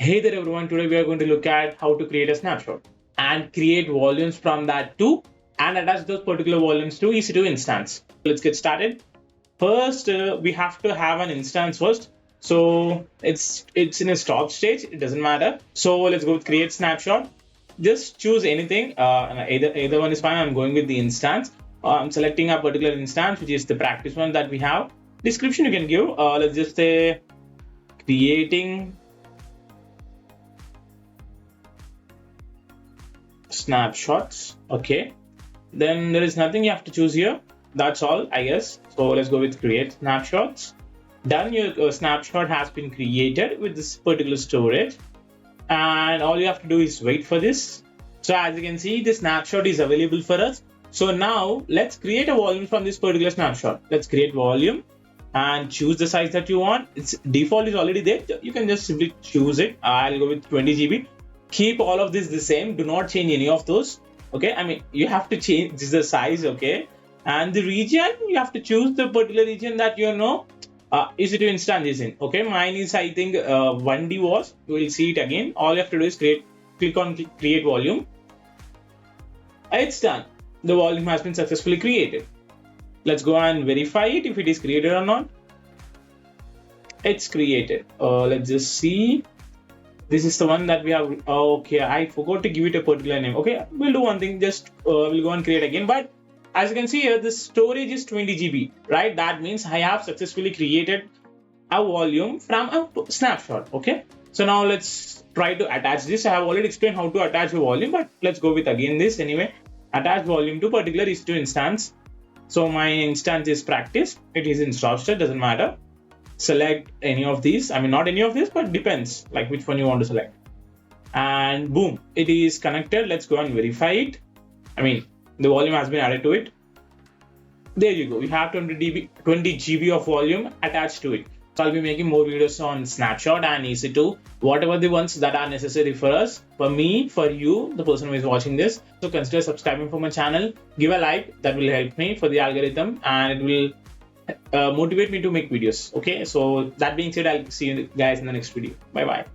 Hey there everyone, today we are going to look at how to create a snapshot and create volumes from that too and attach those particular volumes to EC2 instance. Let's get started. First, we have to have an instance first. So it's in a stop stage, it doesn't matter. So let's go with create snapshot. Just choose anything, either one is fine. I'm going with the instance. I'm selecting a particular instance, which is the practice one that we have. Description you can give, let's just say creating snapshots. Okay, then there is nothing you have to choose here. That's all, I guess. So let's go with create snapshots. Done, your snapshot has been created with this particular storage, and all you have to do is wait for this. So as you can see, the snapshot is available for us. So now let's create a volume from this particular snapshot. Let's create volume and choose the size that you want. Its default is already there. You can just simply choose it. I'll go with 20 GB. Keep all of this the same. Do not change any of those. Okay, I mean, you have to change the size. Okay, and the region, you have to choose the particular region that you know EC2 instance is in. Okay, mine is, I think, 1D was. You will see it again. All you have to do is click on create volume. It's done. The volume has been successfully created. Let's go and verify it if it is created or not. It's created. Let's just see. This is the one that we have. Okay, I forgot to give it a particular name. Okay, we'll do one thing. Just we'll go and create again. But as you can see here, the storage is 20 GB, right? That means I have successfully created a volume from a snapshot. Okay, so now let's try to attach this. I have already explained how to attach a volume, but let's go with again this anyway. Attach volume to particular EC2 instance. So my instance is practice. It is in Snapshot, doesn't matter. Select any of these. I mean, not any of this, but depends like which one you want to select. And boom, it is connected. Let's go and verify it. I mean, the volume has been added to it. There you go. We have 20 GB of volume attached to it. So I'll be making more videos on Snapshot and EC2, whatever the ones that are necessary for us, for me, for you, the person who is watching this. So consider subscribing for my channel. Give a like, that will help me for the algorithm, and it will motivate me to make videos. Okay, so that being said, I'll see you guys in the next video. Bye bye.